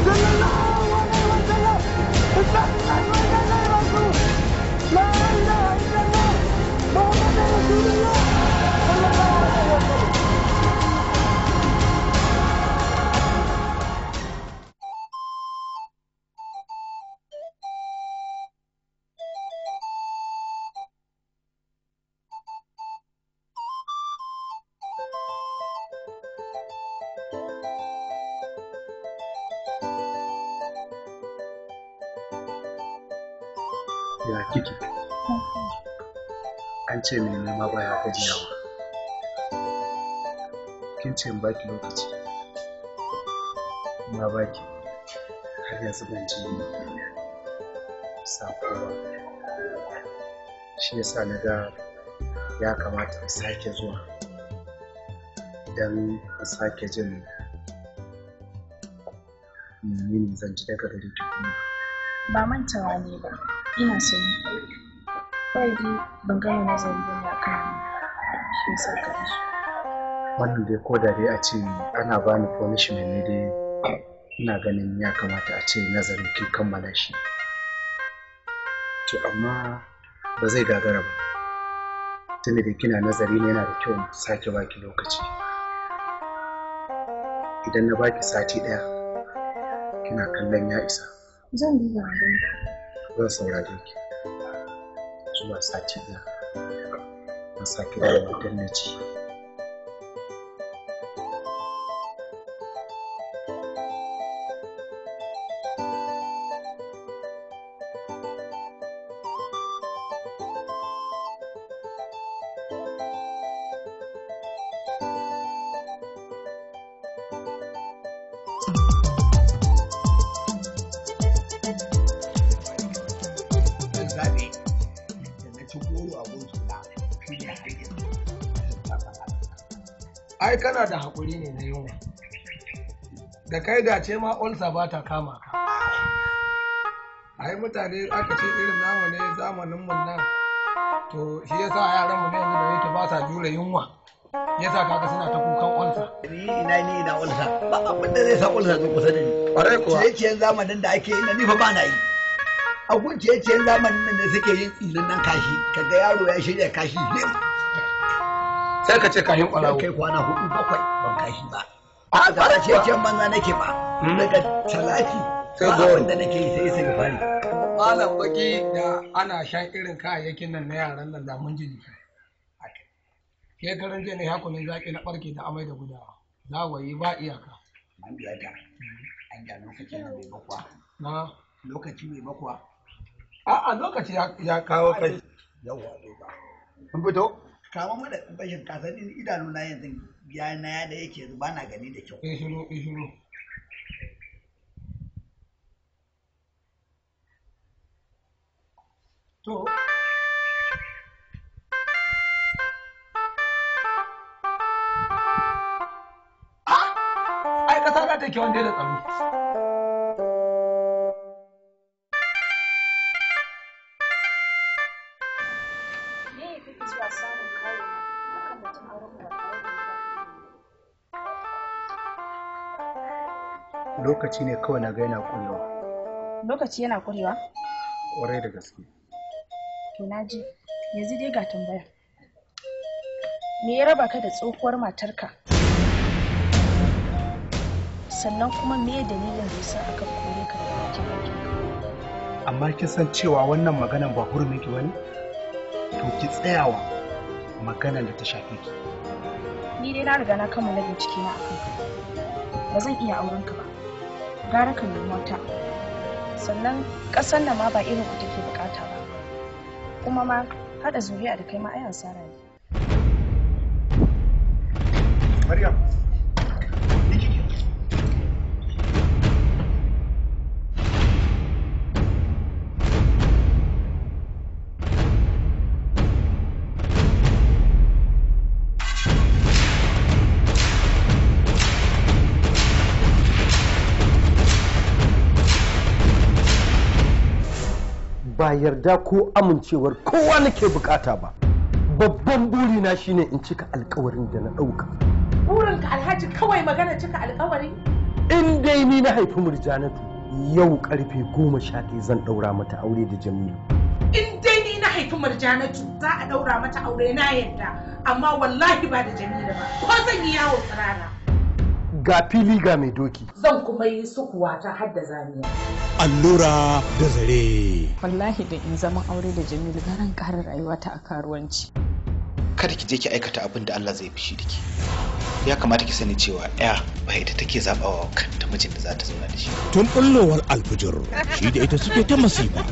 صلى الله عليه وسلم. إنا لله وإنا إليه راجعون. لا إله إلا الله محمد رسول الله صلى الله عليه وسلم. Ya kike? An ce mai nema baya gajiyawa. Kin ce in baki lokaci. Na baki. Har yanzu ban ji sako ba. Shi yasa na ga ya kamata in sake zuwa don in sake jin menene zan ji daga gare ki kuma. Ba mantawa ne ba, ina sani. Kawai dai ban gama nazari ba ne akan shi yasa ka shi. Wannan dai ko da dai a ce ana bani punishment ne dai ina ganin ya kamata a ce nazarin ki kammala shi. To amma ba zai gagara ba. Tunda da kina nazari ne yana da kyau mu sake baki lokaci. Idan na baki sati ɗaya kina kallon ya isa. Zan duba gani. Zan saurare ki. Zuwa sati ɗaya. Na sake dawowa don na ci. Ai kana da haƙuri ne na yunwa. Da kai dace ma ulsa ba ta kama ka. Ai mutane aka ce irin namu ne zamanin mun nan. To shi yasa yaran mu ne yanzu da yake ba sa jure yunwa. Yasa kaga suna ta kukan ulsa. Ni ina ulsa. Ba abin da zai sa ulsa zo kusa da ni. Ƙwarai kuwa. Ciye-ciyen zamanin da ake yi na ni fa ba na yi. A gun ciye-ciyen zamanin nan da suke yin tsinin nan kashi. Kaga yaro ya shirya kashi lim. Sai ka ce kashin ƙwararru. Kai kwana 4-7 ban kashi ba. A ba ciye-ciyen banza nake ba. Daga salati ba wanda nake yi sai fari. Malam baki da ana shan irin kayayyakin nan na yaran nan da mun ji jiki. Shekaran jiya ne hakunin zaƙi na ɓarke da amai da gudawa. Zawayi ba iyaka. Man biya ta. An ga lokacin da bai bakwa. Na. Lokaci bai bakwa. A'a lokaci ya kawo kai. Yawwa ba. Kun fito? Kama mana bashin kasanin idanu na yanzu ya na da yake yanzu ba na gani da kyau. Ishuru. To. Ai kasa za ta ke wanda da tsaro. Lokaci ne kawai na ga yana ƙurewa. Lokaci yana ƙurewa? Ƙwarai da gaske. To na ji, yanzu dai ga tambaya. Me ya raba ka da tsohuwar matarka? Sannan kuma me dalilin da yasa aka kore ka daga bakin aikin? Amma kin san cewa wannan maganan ba hurumin ki bane? To ki tsayawa maganan da ta shafe ki. Ni dai na riga na kammala bincike na akan ka. Ba zan iya auren ka ba. Gara ka nemi wata. Sannan ƙasar nan ma ba irin ku take bukata ba. Kuma ma haɗa zuriya da kai ma ai asara ne. Maryam. Ba yarda ko amincewar kowa nake bukata ba. Babban burina shine in cika alkawarin da na dauka. Burinka Alhaji kawai magana cika alkawari? In dai ni na haifi Murjanatu yau karfe 11 zan daura mata aure da Jamilu. In dai ni na haifi Murjanatu za a daura mata aure na yadda, amma wallahi ba da Jamilu ba. Ko zan yi yawo tsirara. Ga fili ga mai doki. Zan kuma yi sukuwa ta hadda zaniya. Allura da zare. Wallahi da in zaman aure da Jamilu garan ƙara rayuwata a karuwanci. Kada ki je ki aikata abin da Allah zai fushi da ke. Ya kamata ki sani cewa ya ba ita take zabawa kanta mijin da za ta zauna da shi. Tun bullowar alfujur shi da ita suke ta masifa.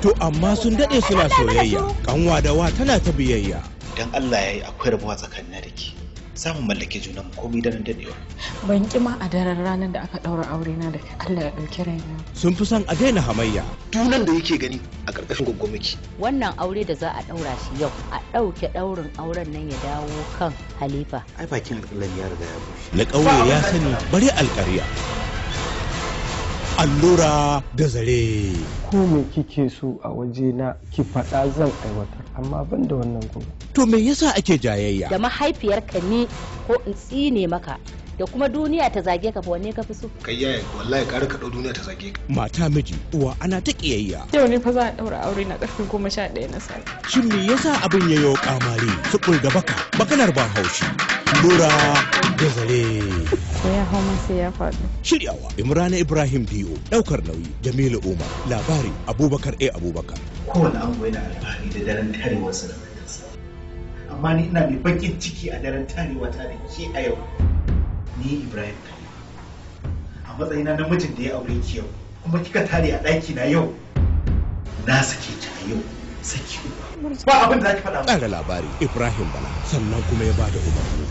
To amma sun daɗe suna soyayya, kanwa da wa tana ta biyayya. Dan Allah yayi akwai rabuwa tsakanin da ke. Samun mallake junanmu komai daren dadewa. Ban ki ma a daren ranar da aka daura aure na da Allah ya dauki raina. Sun fi son a daina hamayya. Tunan da yake gani a karkashin gwaggwamiki. Wannan aure da za a daura shi yau a dauke daurin auren nan ya dawo kan Halifa. Ai bakin alƙalan ya riga ya bushe. Na ƙauye ya sani bari alƙarya. Allura da zare. Ko me kike so a waje na ki faɗa zan aiwatar amma ban da wannan gobe. To me yasa ake jayayya? Da mahaifiyarka ne ko in tsine maka da kuma duniya ta zage ka wanne ka fi so? Kai yaya wallahi ƙara ka ɗau duniya ta zage ka. Mata miji uwa ana ta ƙiyayya. Yau ne fa za a ɗaura aure na ƙarfe 11 na safe. Shin me yasa abin ya yi kamari sukul da baka bakanar ba haushi. Lura da zare. Sai ya hau sai ya faɗi. Shiryawa Imrana Ibrahim Biyo, ɗaukar nauyi Jamilu Umar, labari Abubakar A. Abubakar. Kowane ango yana alfahari da daren tarewarsa da matarsa. Amma ni ina mai bakin ciki a daren tarewa ta da ke a yau. Ni Ibrahim Khalil. A matsayina na mijin da ya aure ki yau, kuma kika tare a ɗaki na yau. Na sake ki a yau, saki uku. Ba abin da za ki faɗa. Tsara labari Ibrahim Bala, sannan kuma ya bada umarni.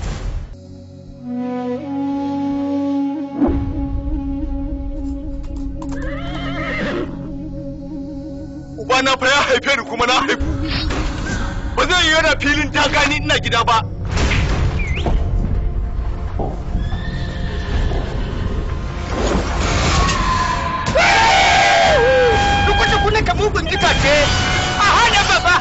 Ubana fa ya haife ni kuma na haifu. Ba zai yi yana filin ta gani ina gida ba. Duk wata kuna ka mugun itace a hanyar baba.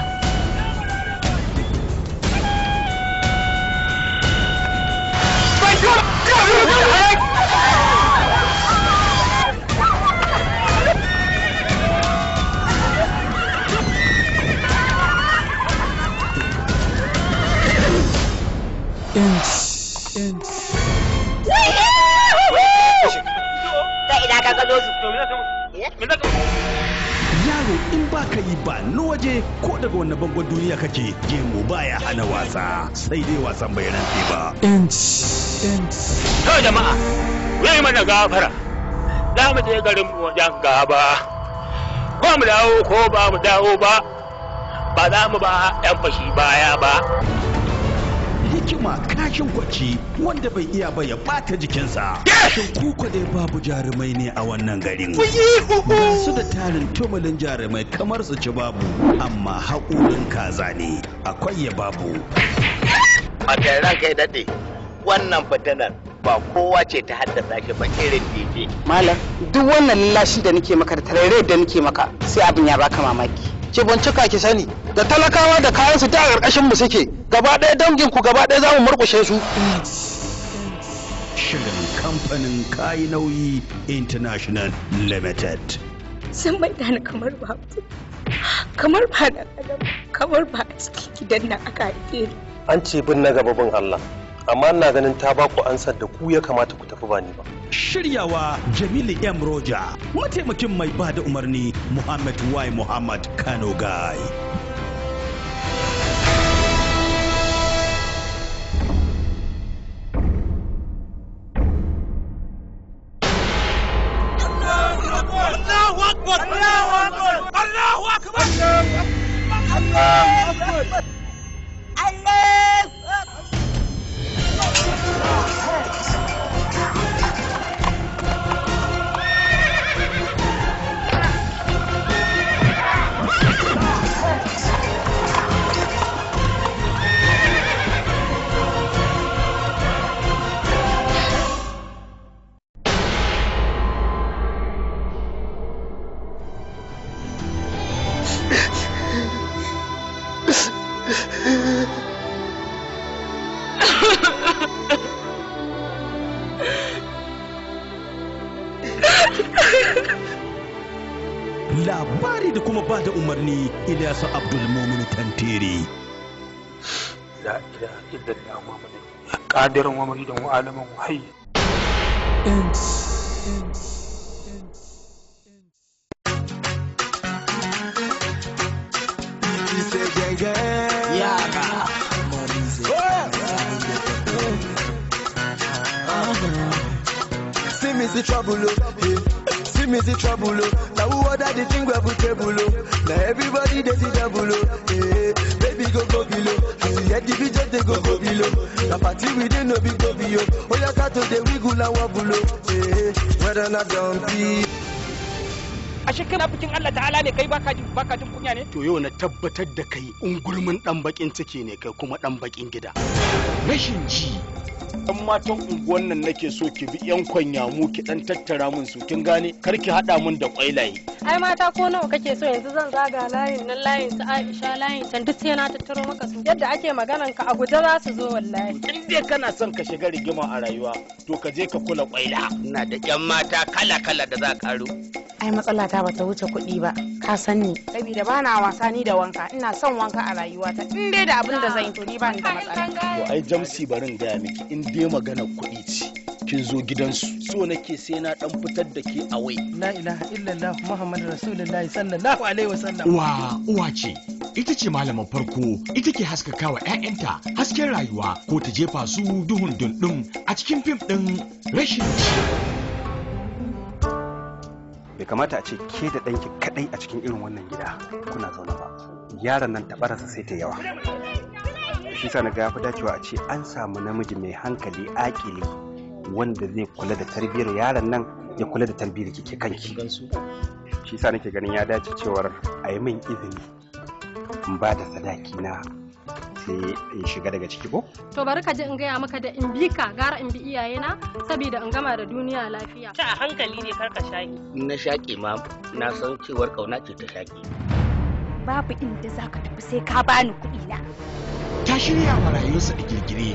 Yaro in ba ka yi ba na waje ko daga wannan bangon duniya kake gemu baya hana wasa sai dai wasan bai rantse ba. To jama'a, zai mana gafara. Za mu je garin mu wajen gaba. Ko mu dawo ko ba mu dawo ba. Ba za mu ba 'yan fashi baya ba. Hikima kashin kwaci wanda bai iya ba ya bata jikinsa. Shin kuka dai babu jarumai ne a wannan garin. Ga su da tarin tumalin jarumai kamar su ci babu, amma haƙurin kaza ne akwai ya babu. A kai ranka ya daɗe, wannan fitinar ba kowa ce ta haddasa shi ba irin DJ. Malam, duk wannan lallashi da nake maka da tarare da nake maka sai abin ya baka mamaki. Ki bincika ki sani da talakawa da kayan su ta a ƙarƙashin mu suke gaba ɗaya dangin ku gaba ɗaya zamu murƙushe su. Shirin kamfanin kayi nauyi International Limited. Sun mai da ni kamar ba kamar ba na adam kamar ba a cikin gidan nan aka haife ni. An ce bin na gaba bin Allah, amma ina ganin ta ba ku ansar da ku ya kamata ku tafi ba ni ba. Shiryawa Jamilu M. Roja, mataimakin mai ba da umarni Muhammad Y. Muhammad Kano Guy. Allahu Akbar! Allahu Akbar! Allahu Akbar! Allahu Akbar! Labari da kuma ba da umarni Ilyasu Abdulmumin Tantiri. La ilaha illallah Muhammadu qadiran wa muridan wa alaman wa hayy. See me see trouble, see me see trouble. Now who order the thing we have table? Now the double, baby go below. Let the beat just go below. The party we didn't know big go below. Oh, you start to the wiggle and wobble, whether not dumpy. Ashe kai bikin Allah ta'ala ne kai baka jin kunya ne? To yau na tabbatar da kai ungulmin dan bakin ciki ne kai kuma dan bakin gida. Rashin ji. Dan matan unguwan nan nake so ki bi yan kwanya mu ki dan tattara mun su kin gane kar ki hada mun da kwailaye. Ai mata ko nawa kake so yanzu zan zaga layin nan layin su Aisha layin can duk sai na tattaro maka su yadda ake maganan ka a guje za su zo wallahi. In dai kana son ka shiga rigima a rayuwa to ka je ka kula kwaila. Ina da yan mata kala da za ka karo. Ai matsala ta bata wuce kuɗi ba ka san ni saboda bana wasa ni da wanka ina son wanka a rayuwata in dai da abin da zan yi to ni ba ni da matsala. To ai jamsi barin gaya miki in dai magana kuɗi ce kin zo gidansu so nake sai na dan fitar da ke a wai. La ilaha illallah Muhammadu Rasulullahi sallallahu alaihi wasallam. Uwa ce ita ce malaman farko ita ke haskakawa 'ya'yanta hasken rayuwa ko ta jefa su duhun dundun a cikin fim ɗin rashin ji. Bai kamata a ce ke da ɗanki kaɗai a cikin irin wannan gida kuna zaune ba. Yaron nan taɓararsa sai ta yawa. Shi sa na ga fi dacewa a ce an samu namiji mai hankali akili wanda zai kula da tarbiyyar yaron nan ya kula da tarbiyyar kike kanki. Shi sa nake ganin ya dace cewar a yi min izini in ba da sadaki na sai in shiga daga ciki ko? To bari ka ji in gaya maka da in bi ka gara in bi iyayena saboda in gama da duniya lafiya. Ta a hankali ne karka shaƙi. Na shaƙi ma na san cewar kauna ce ta shaƙi. Babu inda za ka tafi sai ka bani kuɗi na. Ta shirya wa rayuwarsa da girgire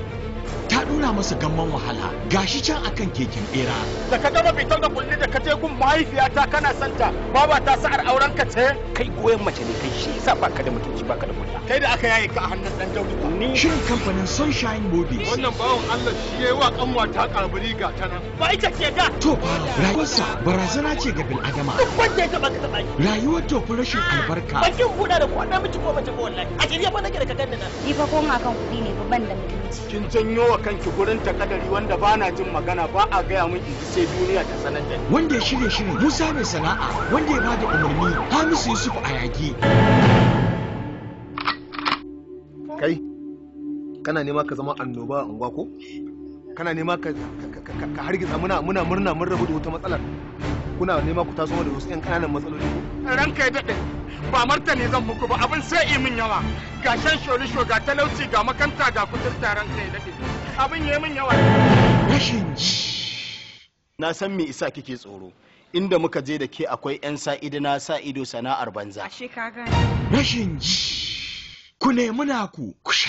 ta dora masa gamman wahala gashi can akan keken bera. Da ka gama fitar da kulli da ka je gun mahaifiyata kana santa baba ta sa'ar auren ka ce kai goyen mace ne kai shi yasa baka da mutunci baka da kunya. Kai da aka yaye ka a hannun dan Dauda. Ni shirin kamfanin Sunshine Movies. Wannan bawon Allah shi yayi wa kanwa ta karburi ga ta nan. Ba ita ce ta. To rayuwarsa barazana ce ga bil adama. Duk wanda ya taba ka taba. Rayuwar tofi rashin albarka. Bakin buda da ko miji ko mace ko wallahi. A shirye fa nake da ka ganni nan. Ni fa ko akan kuɗi ne fa ban da mutunci. Kin janyo wa kanki gurin takadari wanda ba na jin magana ba a gaya min in ji sai duniya ta sanar da ni. Wanda ya shirye shirin Musa mai sana'a wanda ya bada umarni Hamisu Yusuf a yagi. Kai kana nema ka zama annoba a unguwa ko? Kana nema ka hargitsa muna murna mun rabu da wata matsalar. Kuna nema ku taso da wasu 'yan ƙananan matsaloli ko? Ranka ya daɗe ba martani zan muku ba abin sai yi min yawa. Ga shan sholisho ga talauci ga makanta ga kuturta ranka ya daɗe. Abin ya min yawa. Rashin ji. Na san me isa kike tsoro. Inda muka je da ke akwai 'yan sa'ido na sa ido sana'ar banza. Ashe ka gane. Rashin ji. Ku nemi naku ku sha.